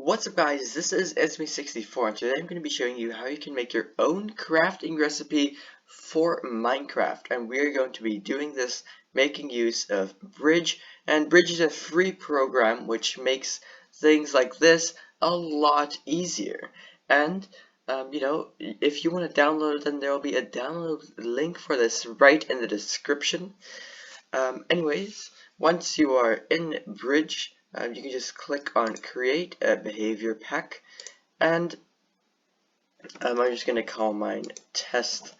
What's up guys, this is Esme64 and today I'm going to be showing you how you can make your own crafting recipe for Minecraft, and we're going to be doing this making use of Bridge, and Bridge is a free program which makes things like this a lot easier. And if you want to download it, then there will be a download link for this right in the description. Anyways, once you are in Bridge, you can just click on create a behavior pack, and I'm just going to call mine test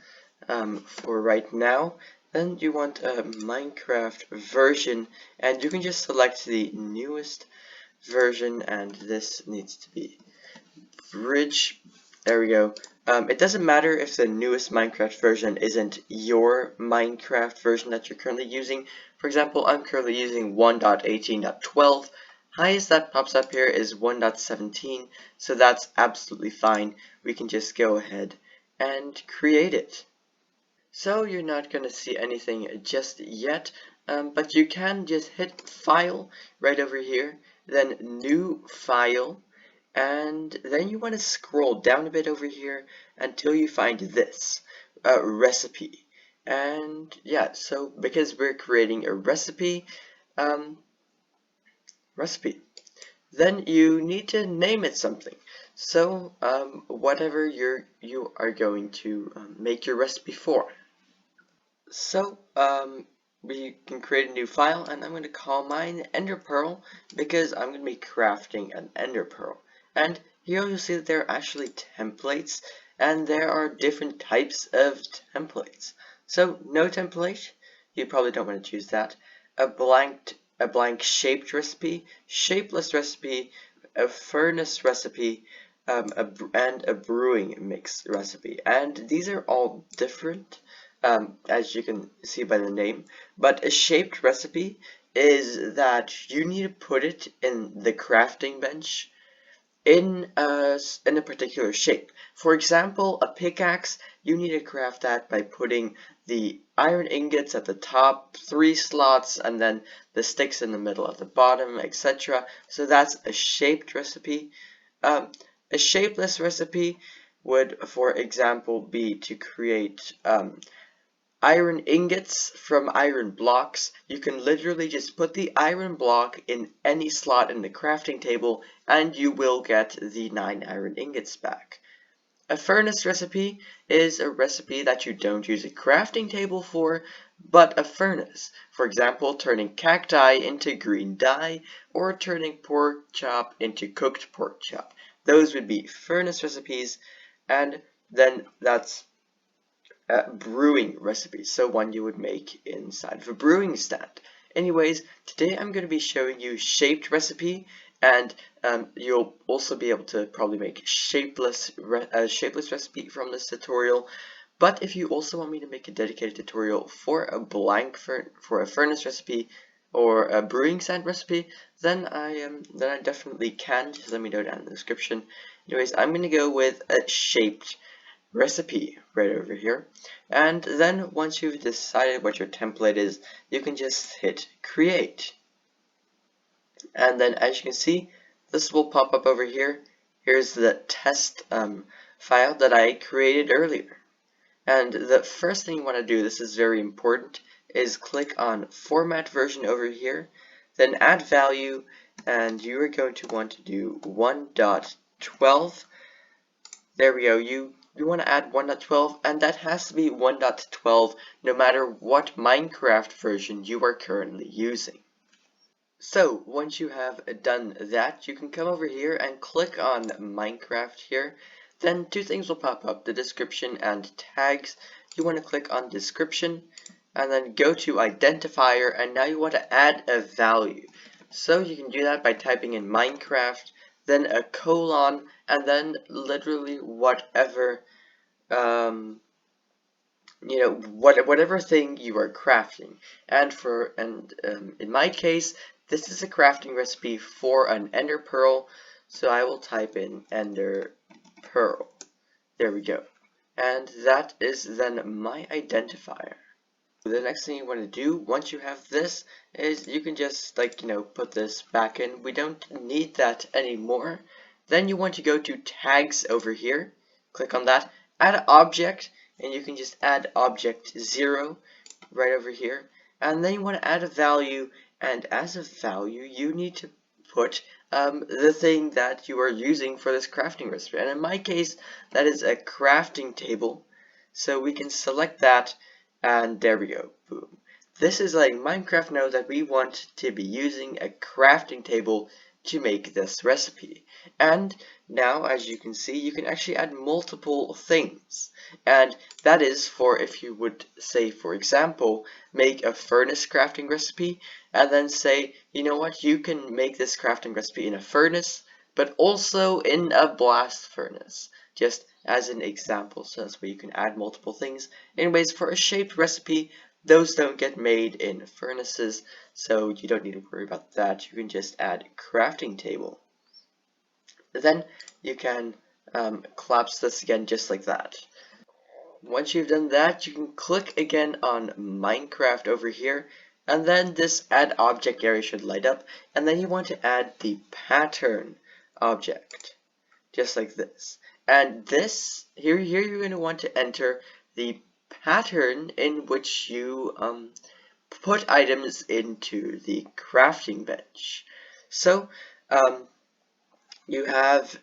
for right now. Then you want a Minecraft version, and you can just select the newest version, and this needs to be Bridge. There we go. It doesn't matter if the newest Minecraft version isn't your Minecraft version that you're currently using. For example, I'm currently using 1.18.12. Highest that pops up here is 1.17, so that's absolutely fine. We can just go ahead and create it. So you're not going to see anything just yet, but you can just hit File right over here, then New File, and then you want to scroll down a bit over here until you find this recipe. And yeah, so because we're creating a recipe, then you need to name it something. So whatever you are going to make your recipe for. So we can create a new file, and I'm going to call mine Ender Pearl because I'm going to be crafting an Ender Pearl. And here you'll see that there are actually templates, and there are different types of templates. So no template, you probably don't want to choose that. A blank shaped recipe, shapeless recipe, a furnace recipe, and a brewing mix recipe. And these are all different, as you can see by the name. But a shaped recipe is that you need to put it in the crafting bench in a particular shape. For example, a pickaxe, you need to craft that by putting the iron ingots at the top, 3 slots, and then the sticks in the middle at the bottom, etc. So that's a shaped recipe. A shapeless recipe would, for example, be to create iron ingots from iron blocks. You can literally just put the iron block in any slot in the crafting table and you will get the 9 iron ingots back. A furnace recipe is a recipe that you don't use a crafting table for, but a furnace. For example, turning cacti into green dye or turning pork chop into cooked pork chop. Those would be furnace recipes, and then that's brewing recipes, so one you would make inside of a brewing stand. Anyways, today I'm going to be showing you shaped recipe, and you'll also be able to probably make shapeless recipe from this tutorial. But if you also want me to make a dedicated tutorial for a furnace recipe or a brewing stand recipe, then I definitely can. Just let me know down in the description. Anyways, I'm going to go with a shaped recipe right over here, and then once you've decided what your template is, you can just hit create, and then as you can see, this will pop up over here. Here's the test file that I created earlier, and the first thing you want to do, this is very important, is click on format version over here, then add value, and you are going to want to do 1.12. There we go. You want to add 1.12, and that has to be 1.12 no matter what Minecraft version you are currently using. So once you have done that, you can come over here and click on Minecraft here. Then two things will pop up, the description and tags. You want to click on description and then go to identifier, and now you want to add a value. So you can do that by typing in Minecraft, then a colon, and then literally whatever whatever thing you are crafting. And in my case, this is a crafting recipe for an ender pearl, so I will type in ender pearl. There we go, and that is then my identifier. The next thing you want to do once you have this is you can just put this back in. We don't need that anymore, Then you want to go to tags over here, click on that, add object, and you can just add object 0 right over here. And then you want to add a value, and as a value you need to put the thing that you are using for this crafting recipe. And in my case, that is a crafting table. So we can select that, and there we go, boom. This is letting Minecraft know that we want to be using a crafting table to make this recipe. And now, as you can see, you can actually add multiple things. And that is for if you would say, for example, make a furnace crafting recipe, and then say, you know what, you can make this crafting recipe in a furnace, but also in a blast furnace, just as an example. So that's where you can add multiple things. Anyways, for a shaped recipe, those don't get made in furnaces, so you don't need to worry about that. You can just add crafting table. Then you can collapse this again just like that. Once you've done that, you can click again on Minecraft over here, and then this add object area should light up, and then you want to add the pattern object, just like this. And this, here you're going to want to enter the pattern in which you put items into the crafting bench. So you have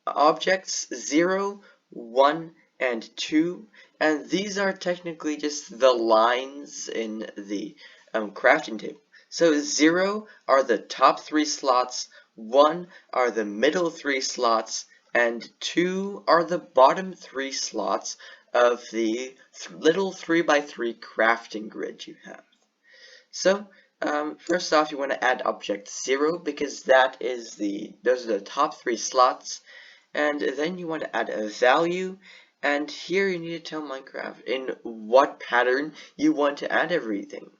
objects 0, 1, and 2, and these are technically just the lines in the crafting table. So 0 are the top 3 slots, 1 are the middle 3 slots, and 2 are the bottom 3 slots of the little 3x3 crafting grid you have. So first off, you want to add object 0 because those are the top 3 slots, and then you want to add a value, and here you need to tell Minecraft in what pattern you want to add everything.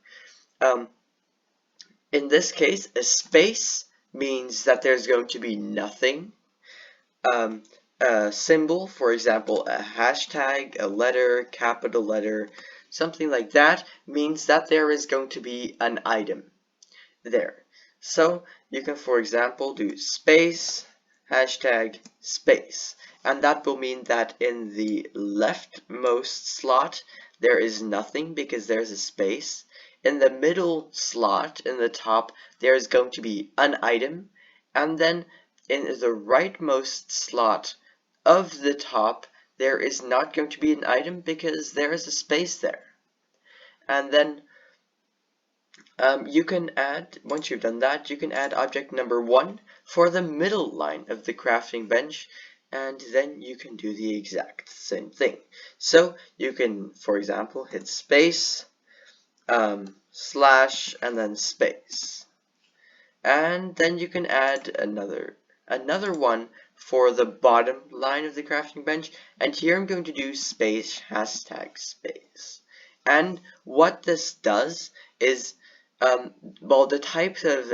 In this case, a space means that there's going to be nothing. A symbol, for example, a hashtag, a letter, capital letter, something like that, means that there is going to be an item there. So you can, for example, do space, hashtag, space, and that will mean that in the leftmost slot there is nothing because there's a space. In the middle slot, in the top, there is going to be an item, and then in the rightmost slot of the top, there is not going to be an item because there is a space there. And then you can add, once you've done that, you can add object number 1 for the middle line of the crafting bench, and then you can do the exact same thing. So you can, for example, hit space, slash, and then space. And then you can add another one for the bottom line of the crafting bench, and here I'm going to do space, hashtag, space. And what this does is, well, the types of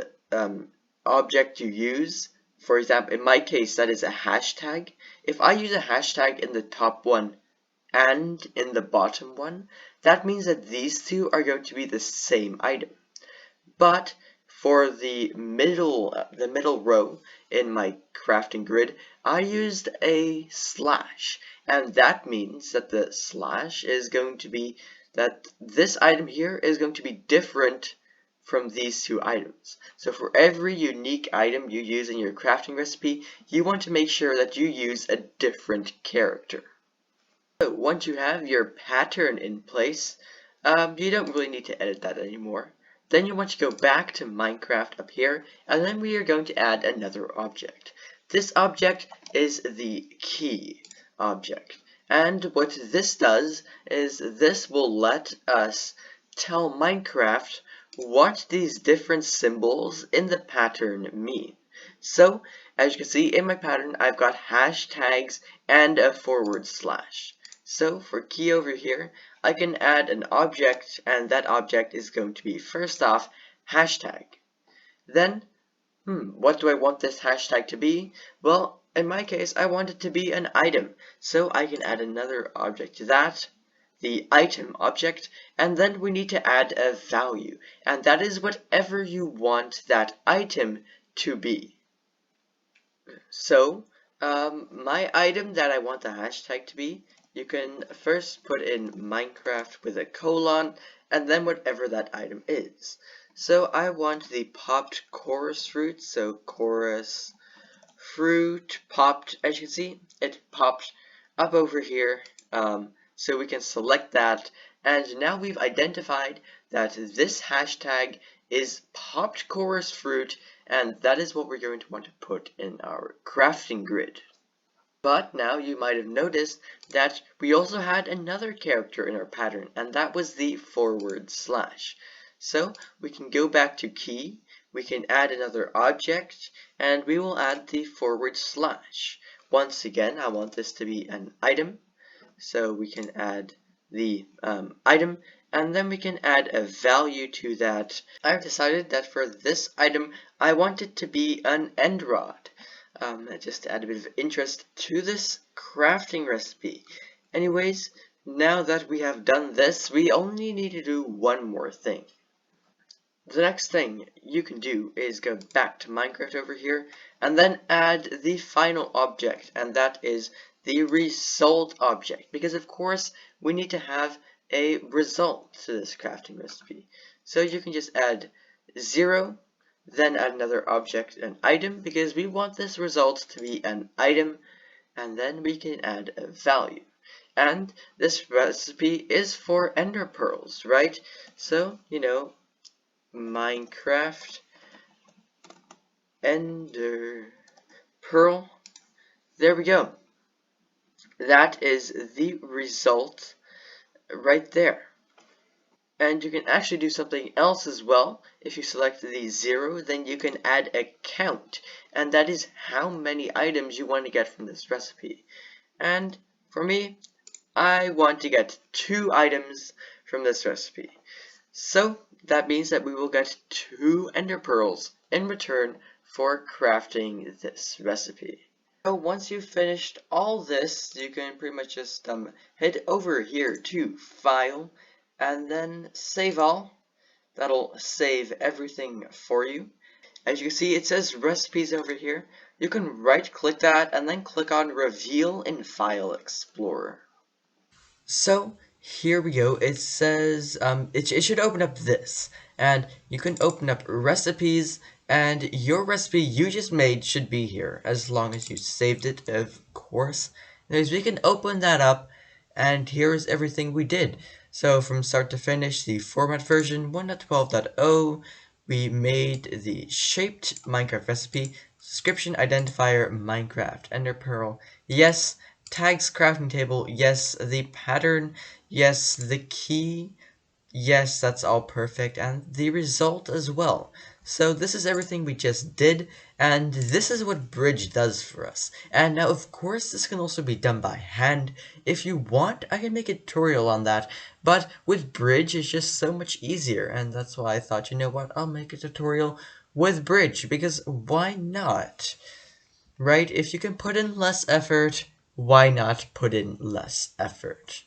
object you use, for example, in my case, that is a hashtag. If I use a hashtag in the top one and in the bottom one, that means that these two are going to be the same item. But for the middle row in my crafting grid, I used a slash, and that means that the slash is going to be that this item here is going to be different from these two items. So for every unique item you use in your crafting recipe, you want to make sure that you use a different character. So once you have your pattern in place, you don't really need to edit that anymore. Then you want to go back to Minecraft up here, and then we are going to add another object. This object is the key object. And what this does is this will let us tell Minecraft what these different symbols in the pattern mean. So, as you can see in my pattern, I've got hashtags and a forward slash. So for key over here, I can add an object, and that object is going to be, first off, hashtag. Then, what do I want this hashtag to be? Well, in my case, I want it to be an item. So I can add another object to that, the item object, and then we need to add a value. And that is whatever you want that item to be. So, my item that I want the hashtag to be, you can first put in Minecraft with a colon, and then whatever that item is. So I want the popped chorus fruit, so chorus fruit popped, as you can see, it popped up over here, so we can select that, and now we've identified that this hashtag is popped chorus fruit, and that is what we're going to want to put in our crafting grid. But now you might have noticed that we also had another character in our pattern, and that was the forward slash. So we can go back to key, we can add another object, and we will add the forward slash. Once again, I want this to be an item, so we can add the item, and then we can add a value to that. I've decided that for this item, I want it to be an end rod. Just to add a bit of interest to this crafting recipe. Anyways, now that we have done this, we only need to do one more thing. The next thing you can do is go back to Minecraft over here and then add the final object, and that is the result object, because of course we need to have a result to this crafting recipe. So you can just add 0, then add another object, an item, because we want this result to be an item, and then we can add a value. And this recipe is for ender pearls, right? So, Minecraft Ender Pearl. There we go. That is the result right there. And you can actually do something else as well. If you select the 0, then you can add a count, and that is how many items you want to get from this recipe. And for me, I want to get 2 items from this recipe. So that means that we will get 2 ender pearls in return for crafting this recipe. So once you've finished all this, you can pretty much just head over here to File and then Save All. That'll save everything for you. As you can see, it says Recipes over here. You can right click that and then click on Reveal in File Explorer. So here we go. It says it should open up this, and you can open up recipes, and your recipe you just made should be here as long as you saved it, of course. Anyways, we can open that up, and here's everything we did. So from start to finish, the format version 1.12.0, we made the shaped Minecraft recipe, description identifier Minecraft Ender Pearl. Yes. Tags crafting table, yes. The pattern, yes. The key, yes. That's all perfect. And the result as well. So this is everything we just did, and this is what Bridge does for us. And now, of course, this can also be done by hand. If you want, I can make a tutorial on that, but with Bridge, it's just so much easier, and that's why I thought, you know what, I'll make a tutorial with Bridge, because why not? Right? If you can put in less effort, why not put in less effort?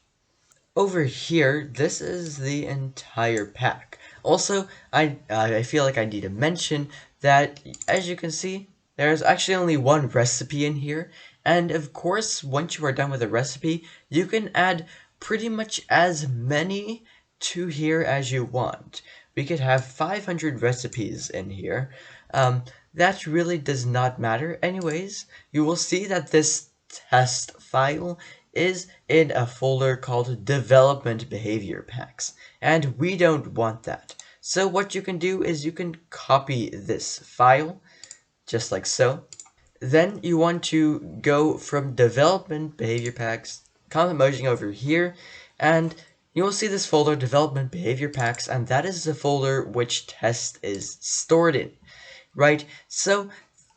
Over here, this is the entire pack. Also, I feel like I need to mention that, as you can see, there's actually only one recipe in here, and of course, once you are done with a recipe, you can add pretty much as many to here as you want. We could have 500 recipes in here. That really does not matter. Anyways, you will see that this test file is in a folder called development behavior packs, and we don't want that. So what you can do is you can copy this file just like so. Then you want to go from development behavior packs, comment Mojang over here, and you will see this folder development behavior packs, and that is the folder which test is stored in, right? So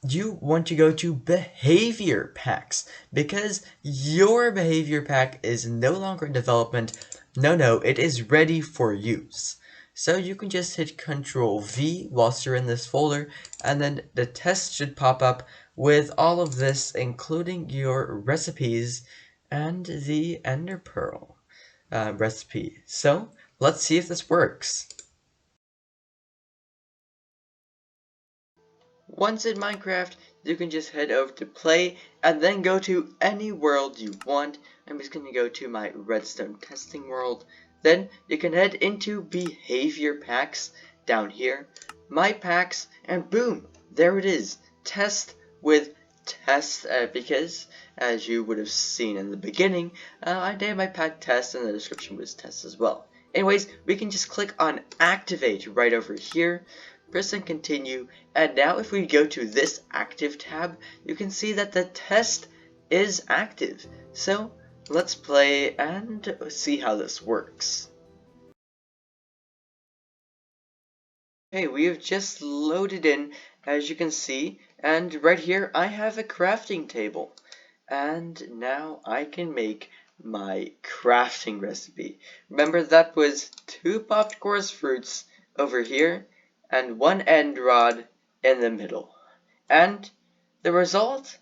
you want to go to behavior packs because your behavior pack is no longer in development. No, it is ready for use. So you can just hit Control V whilst you're in this folder, and then the test should pop up with all of this, including your recipes and the Ender Pearl recipe. So let's see if this works. Once in Minecraft, you can just head over to play and then go to any world you want. I'm just going to go to my redstone testing world. Then you can head into behavior packs down here, my packs, and boom, there it is. Test with test, because as you would have seen in the beginning, I named my pack test and the description was test as well. Anyways, we can just click on activate right over here, press and continue, and now if we go to this active tab, you can see that the test is active. So let's play and see how this works. Okay, we have just loaded in, as you can see, and right here I have a crafting table. And now I can make my crafting recipe. Remember, that was 2 popped coarse fruits over here and 1 end rod in the middle. And the result?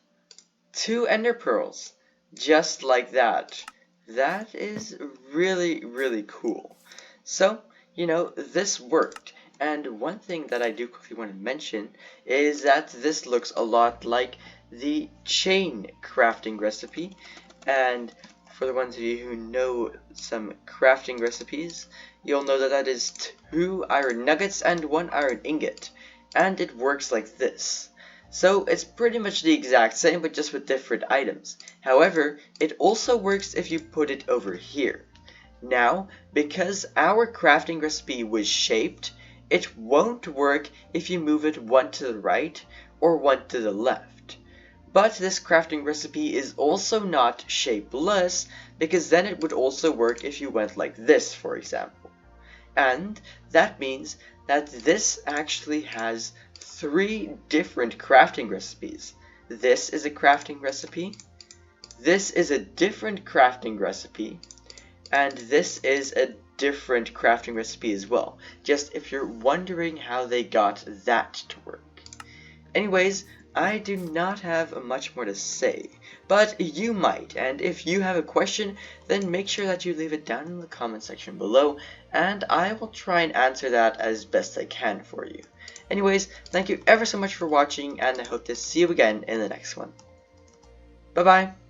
2 ender pearls. Just like that. That is really, really cool. So, this worked. And one thing that I do quickly want to mention is that this looks a lot like the chain crafting recipe. And for the ones of you who know some crafting recipes, you'll know that that is 2 iron nuggets and 1 iron ingot. And it works like this. So it's pretty much the exact same, but just with different items. However, it also works if you put it over here. Now, because our crafting recipe was shaped, it won't work if you move it 1 to the right or 1 to the left. But this crafting recipe is also not shapeless, because then it would also work if you went like this, for example. And that means that this actually has 3 different crafting recipes. This is a crafting recipe, this is a different crafting recipe, and this is a different crafting recipe as well, just if you're wondering how they got that to work. Anyways, I do not have much more to say, but you might, and if you have a question, then make sure that you leave it down in the comment section below, and I will try and answer that as best I can for you. Anyways, thank you ever so much for watching, and I hope to see you again in the next one. Bye bye!